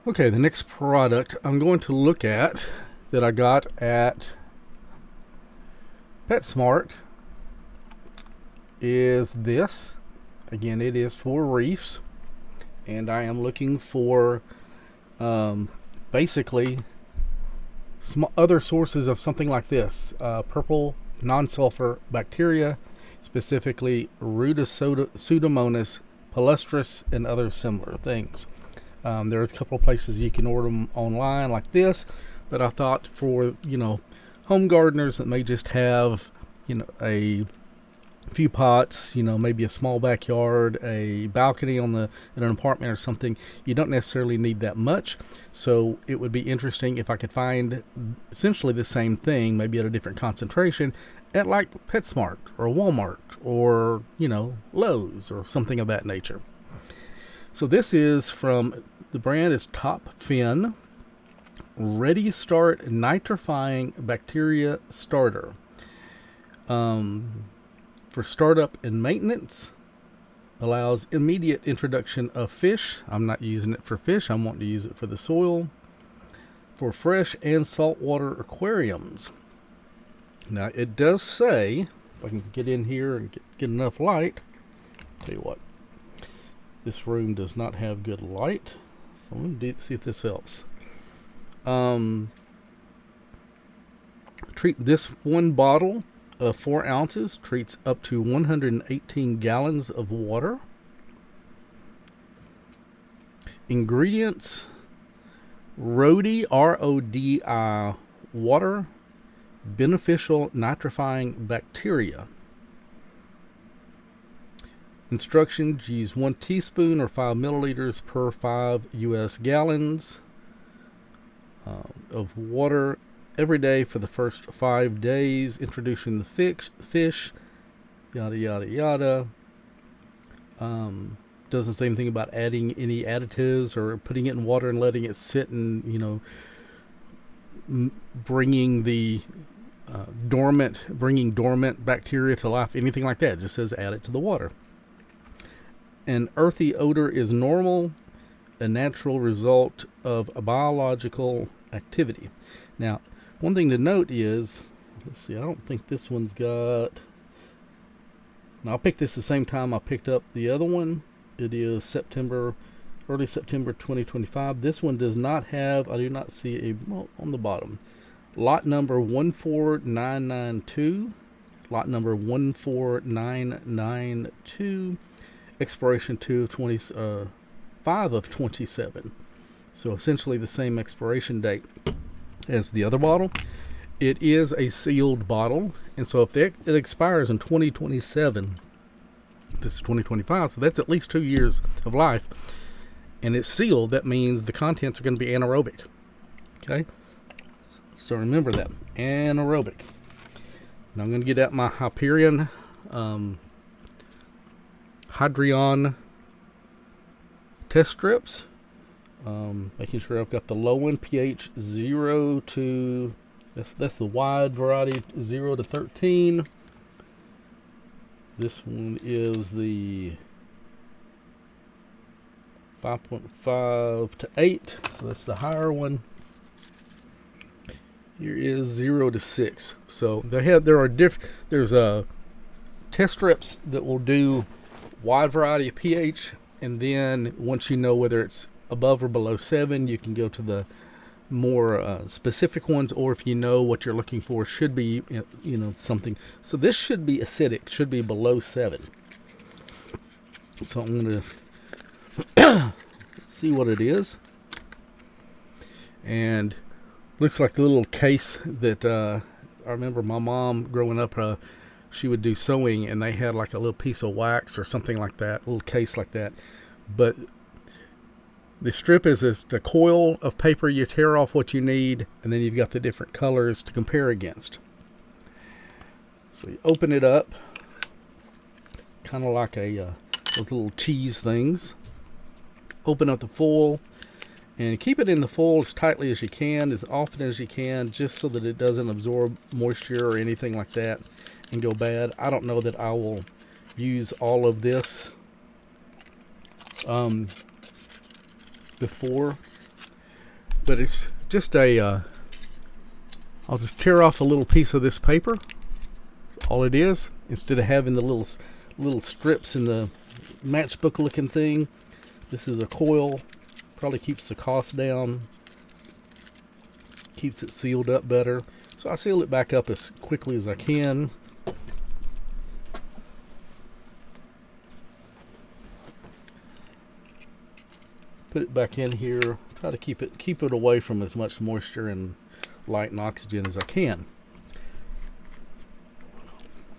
Okay, the next product I'm going to look at that I got at Petsmart is this. Again, it is for reefs, and I am looking for basically other sources of something like this. Purple non-sulfur bacteria, specifically Pseudomonas palustris and other similar things. There's a couple of places you can order them online like this, but I thought for, home gardeners that may just have, a few pots, maybe a small backyard, a balcony in an apartment or something, you don't necessarily need that much. So it would be interesting if I could find essentially the same thing, maybe at a different concentration, at like PetSmart or Walmart or, Lowe's or something of that nature. So this is from, the brand is TopFin Readistart Nitrifying Bacteria Starter. For startup and maintenance, allows immediate introduction of fish. I'm not using it for fish, I want to use it for the soil. For fresh and saltwater aquariums. Now it does say, if I can get in here and get enough light, tell you what, this room does not have good light, so I'm going to see if this helps. Treat this one bottle of 4 ounces, treats up to 118 gallons of water. Ingredients: Rhodi, R-O-D-I, water, beneficial nitrifying bacteria. Instructions: use 1 teaspoon or 5 milliliters per 5 US gallons of water every day for the first 5 days, introducing the fish, yada yada yada. Doesn't say anything about adding any additives or putting it in water and letting it sit and bringing dormant bacteria to life, anything like that. It just says add it to the water. An earthy odor is normal, a natural result of a biological activity. Now, one thing to note is, let's see, I don't think this one's got, I'll pick this the same time I picked up the other one. It is early September 2025. This one does not have, I do not see on the bottom, lot number 14992, lot number 14992, expiration 5 of 27. So essentially the same expiration date as the other bottle. It is a sealed bottle, and so if it expires in 2027, this is 2025, so that's at least 2 years of life, and it's sealed, that means the contents are going to be anaerobic. Okay, so remember that, anaerobic. Now I'm going to get out my Hyperion Hydrion test strips, making sure I've got the low one, pH 0 to, that's the wide variety, 0 to 13. This one is the 5.5 to 8, so that's the higher one. Here is 0 to 6. So there's test strips that will do wide variety of pH, and then once you know whether it's above or below 7, you can go to the more specific ones, or if you know what you're looking for should be something. So this should be acidic, should be below 7. So I'm going to see what it is. And looks like the little case that I remember my mom growing up, she would do sewing, and they had like a little piece of wax or something like that, a little case like that. But the strip is a coil of paper. You tear off what you need, and then you've got the different colors to compare against. So you open it up, kind of like those little cheese things. Open up the foil, and keep it in the foil as tightly as you can, as often as you can, just so that it doesn't absorb moisture or anything like that and go bad. I don't know that I will use all of this before but it's just a I'll just tear off a little piece of this paper. That's all it is, instead of having the little strips in the matchbook looking thing. This is a coil. Probably keeps the cost down, keeps it sealed up better. So I seal it back up as quickly as I can. Put it back in here. Try to keep it away from as much moisture and light and oxygen as I can.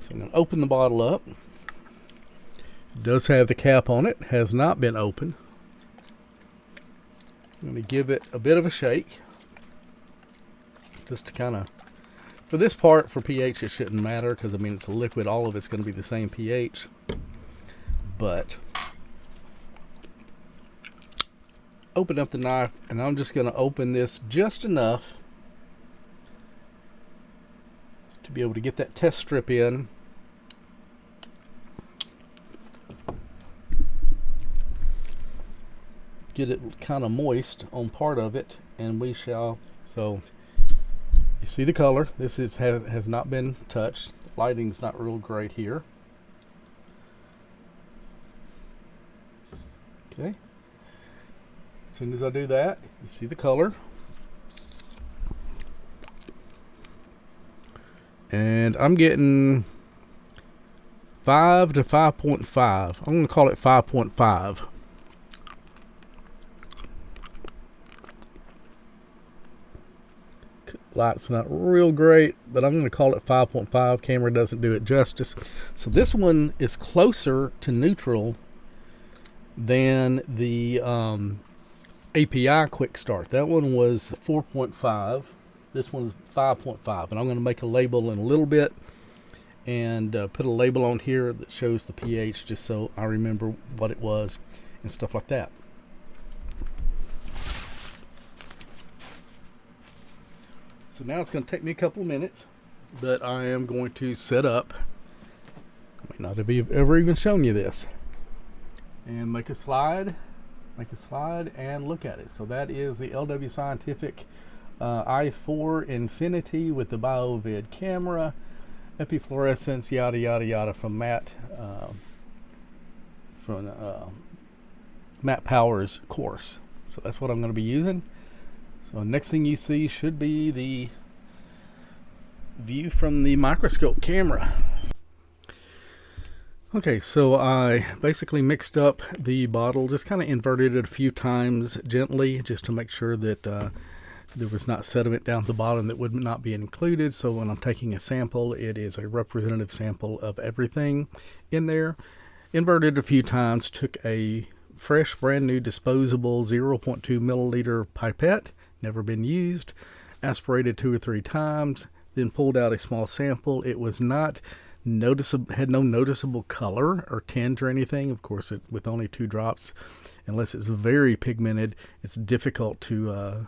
So I'm going to open the bottle up. It does have the cap on it. Has not been opened. I'm going to give it a bit of a shake. Just to kind of, for this part, for pH it shouldn't matter, because I mean it's a liquid, all of it's going to be the same pH. But open up the knife, and I'm just going to open this just enough to be able to get that test strip in. Get it kind of moist on part of it, and we shall. So you see the color. This has not been touched. The lighting's not real great here. Okay. As soon as I do that, you see the color. And I'm getting 5 to 5.5. I'm going to call it 5.5. Light's not real great, but I'm going to call it 5.5. Camera doesn't do it justice. So this one is closer to neutral than the API Quick Start. That one was 4.5. This one's 5.5. And I'm going to make a label in a little bit and put a label on here that shows the pH, just so I remember what it was and stuff like that. So now it's going to take me a couple of minutes, but I am going to set up. I may not have ever even shown you this. And make a slide, and look at it. So that is the LW Scientific i4 Infinity with the BioVid camera, epifluorescence, yada yada yada, from Matt Power's course. So that's what I'm going to be using. So next thing you see should be the view from the microscope camera. Okay, so I basically mixed up the bottle, just kind of inverted it a few times gently, just to make sure that there was not sediment down at the bottom that would not be included. So when I'm taking a sample, it is a representative sample of everything in there. Inverted a few times, took a fresh, brand new disposable 0.2 milliliter pipette, never been used, aspirated 2 or 3 times, then pulled out a small sample. It was not noticeable, had no noticeable color or tinge or anything. Of course, with only 2 drops, unless it's very pigmented, it's difficult to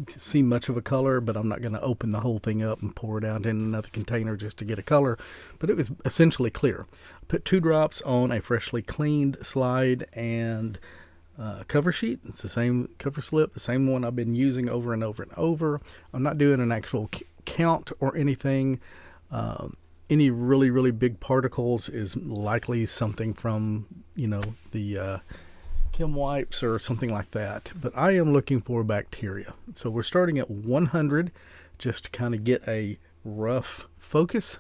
see much of a color, but I'm not going to open the whole thing up and pour it out in another container just to get a color. But it was essentially clear. Put 2 drops on a freshly cleaned slide and cover sheet. It's the same cover slip, the same one I've been using over and over and over. I'm not doing an actual count or anything. Any really big particles is likely something from, the chem wipes or something like that. But I am looking for bacteria. So we're starting at 100 just to kind of get a rough focus.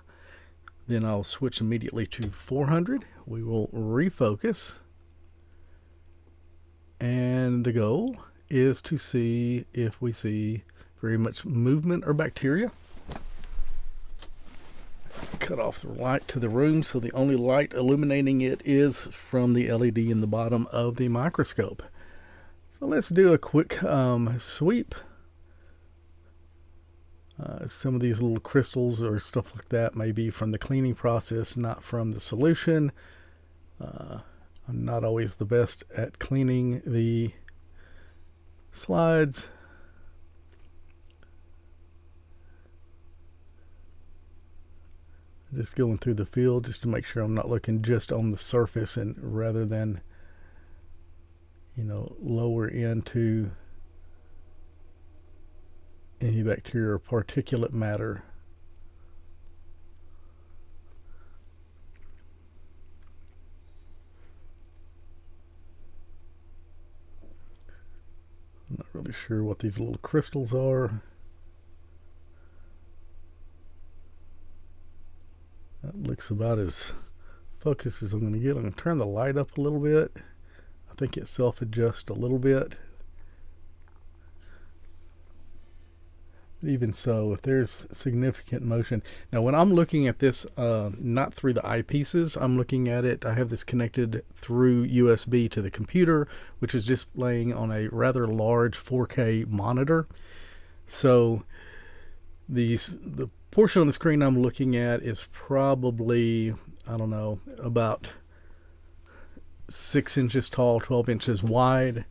Then I'll switch immediately to 400. We will refocus. And the goal is to see if we see very much movement or bacteria. Cut off the light to the room, so the only light illuminating it is from the LED in the bottom of the microscope. So let's do a quick sweep. Some of these little crystals or stuff like that may be from the cleaning process, not from the solution. I'm not always the best at cleaning the slides. Just going through the field just to make sure I'm not looking just on the surface, and rather than, lower into any bacteria or particulate matter. I'm not really sure what these little crystals are. That looks about as focused as I'm going to get. I'm going to turn the light up a little bit. I think it self-adjusts a little bit. Even so, if there's significant motion. Now when I'm looking at this, not through the eyepieces, I'm looking at it, I have this connected through USB to the computer, which is displaying on a rather large 4K monitor. So the portion on the screen I'm looking at is probably, I don't know, about 6 inches tall, 12 inches wide.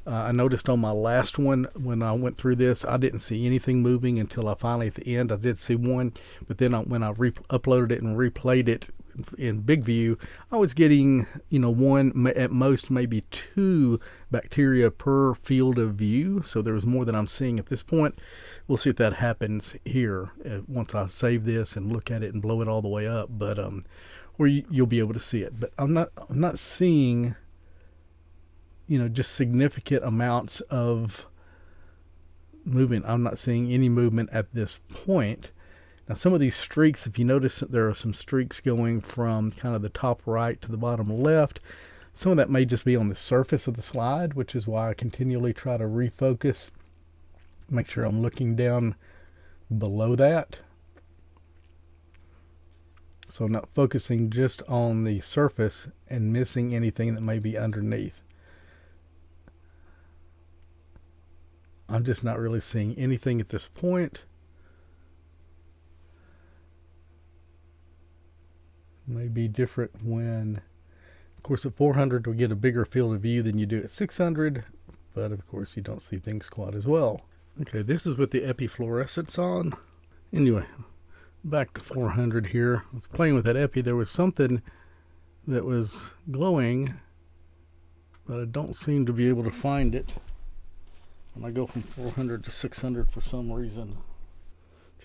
I noticed on my last one, when I went through this, I didn't see anything moving until I finally, at the end, I did see one. But then when I uploaded it and replayed it in big view, I was getting, one, at most maybe 2 bacteria per field of view. So there was more than I'm seeing at this point. We'll see if that happens here once I save this and look at it and blow it all the way up. But where you'll be able to see it. But I'm not seeing, just significant amounts of movement. I'm not seeing any movement at this point. Now some of these streaks, if you notice, there are some streaks going from kind of the top right to the bottom left. Some of that may just be on the surface of the slide, which is why I continually try to refocus, make sure I'm looking down below that. So I'm not focusing just on the surface and missing anything that may be underneath. I'm just not really seeing anything at this point. May be different when, of course, at 400 you'll get a bigger field of view than you do at 600, but of course you don't see things quite as well. Okay, this is with the epifluorescence on. Anyway, back to 400 here. I was playing with that epi. There was something that was glowing, but I don't seem to be able to find it when I go from 400 to 600 for some reason.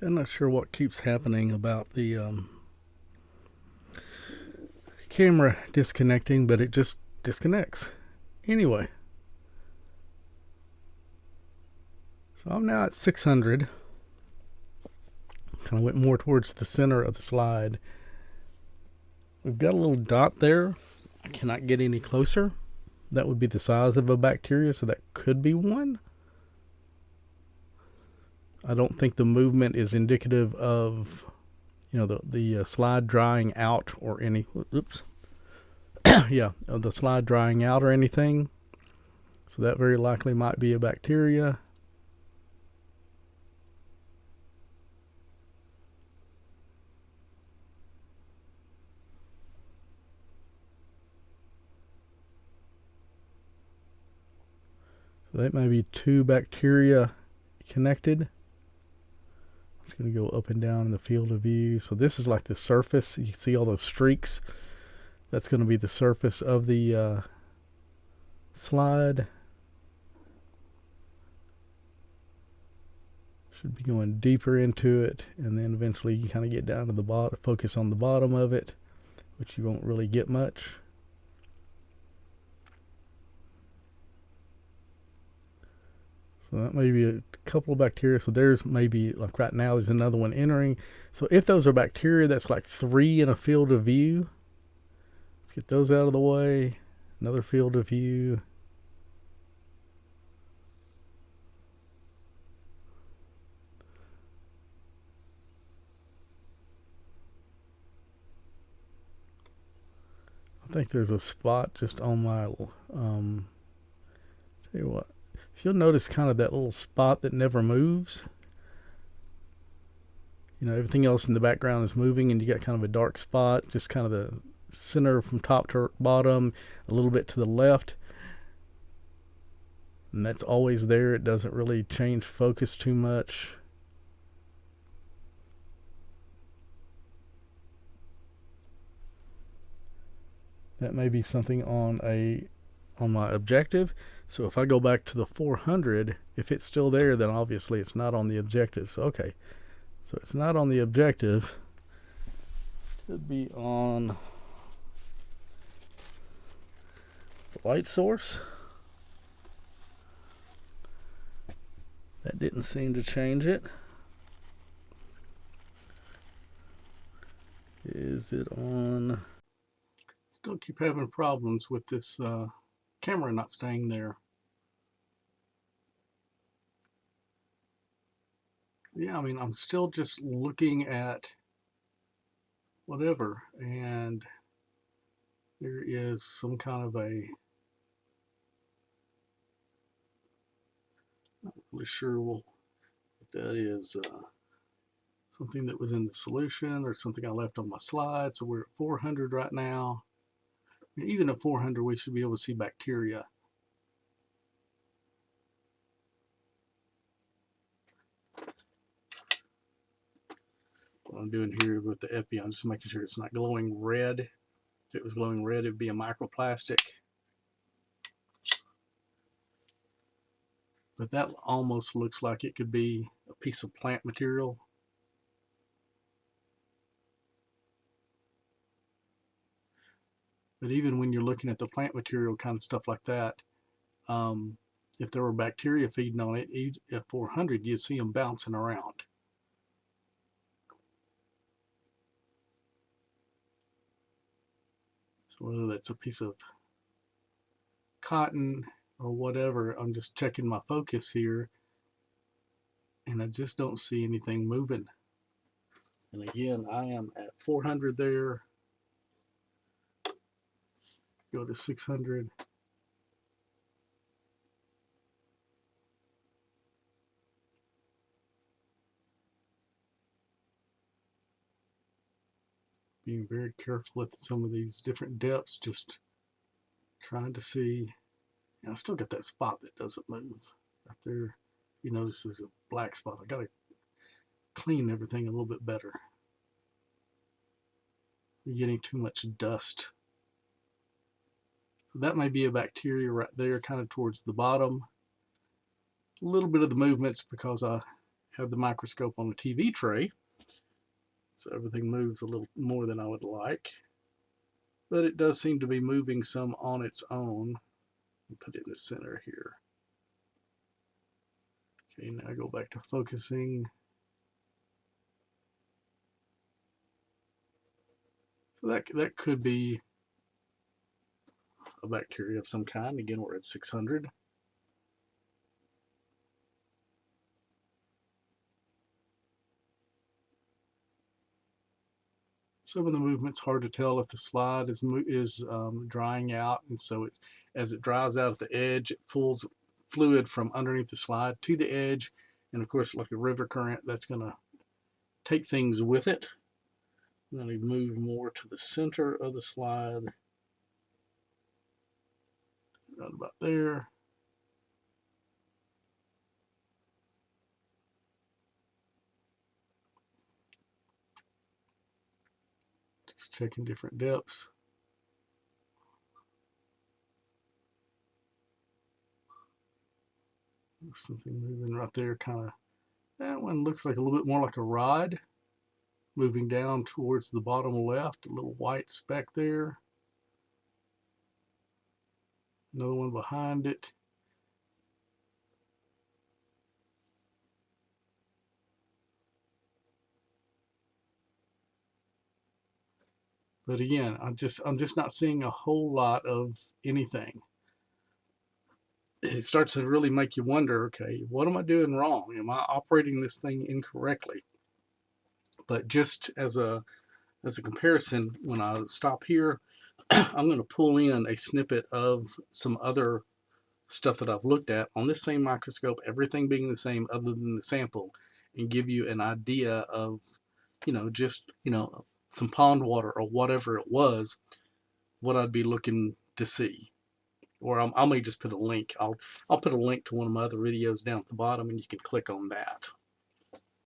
I'm not sure what keeps happening about the camera disconnecting, but it just disconnects. Anyway, so I'm now at 600. Kind of went more towards the center of the slide. We've got a little dot there. I cannot get any closer. That would be the size of a bacteria, so that could be one. I don't think the movement is indicative of, the slide drying out or any, oops. Yeah, the slide drying out or anything. So that very likely might be a bacteria. So that may be 2 bacteria connected. It's going to go up and down in the field of view. So this is like the surface. You see all those streaks. That's going to be the surface of the slide. Should be going deeper into it, and then eventually you kind of get down to the bottom, focus on the bottom of it, which you won't really get much. So that may be a couple of bacteria. So there's maybe, like right now, there's another one entering. So if those are bacteria, that's like 3 in a field of view. Let's get those out of the way. Another field of view. I think there's a spot just on my, tell you what. If you'll notice kind of that little spot that never moves, everything else in the background is moving, and you got kind of a dark spot, just kind of the center from top to bottom, a little bit to the left, and that's always there. It doesn't really change focus too much. That may be something on a on my objective. So if I go back to the 400, if it's still there, then obviously it's not on the objective. So okay, so it's not on the objective. Could be on the light source. That didn't seem to change it. Is it on? Still keep having problems with this camera not staying there. Yeah, I mean, I'm still just looking at whatever, and there is some kind of a, not really sure if that is something that was in the solution or something I left on my slide. So we're at 400 right now. Even at 400, we should be able to see bacteria. What I'm doing here with the epi, I'm just making sure it's not glowing red. If it was glowing red, it'd be a microplastic. But that almost looks like it could be a piece of plant material. But even when you're looking at the plant material kind of stuff like that, if there were bacteria feeding on it, at 400, you'd see them bouncing around. So whether that's a piece of cotton or whatever, I'm just checking my focus here, and I just don't see anything moving. And again, I am at 400 there. Go to 600. Being very careful at some of these different depths, just trying to see. And I still got that spot that doesn't move right there. You notice there's a black spot. I got to clean everything a little bit better. You're getting too much dust. So that may be a bacteria right there, kind of towards the bottom. A little bit of the movement's because I have the microscope on the TV tray, so everything moves a little more than I would like. But it does seem to be moving some on its own. I'll put it in the center here. Okay, now I go back to focusing. So that could be a bacteria of some kind. Again, we're at 600. Some of the movement's hard to tell if the slide is drying out, and so as it dries out at the edge, it pulls fluid from underneath the slide to the edge, and of course, like a river current, that's going to take things with it. I'm going to move more to the center of the slide, right about there. Just checking different depths. Something moving right there, kind of. That one looks like a little bit more like a rod moving down towards the bottom left. A little white speck there. Another one behind it. But again, I'm just not seeing a whole lot of anything. It starts to really make you wonder, okay, what am I doing wrong? Am I operating this thing incorrectly? But just as a comparison, when I stop here, I'm going to pull in a snippet of some other stuff that I've looked at on this same microscope, everything being the same other than the sample, and give you an idea of, just, some pond water or whatever it was, what I'd be looking to see. Or I may just put a link. I'll put a link to one of my other videos down at the bottom, and you can click on that.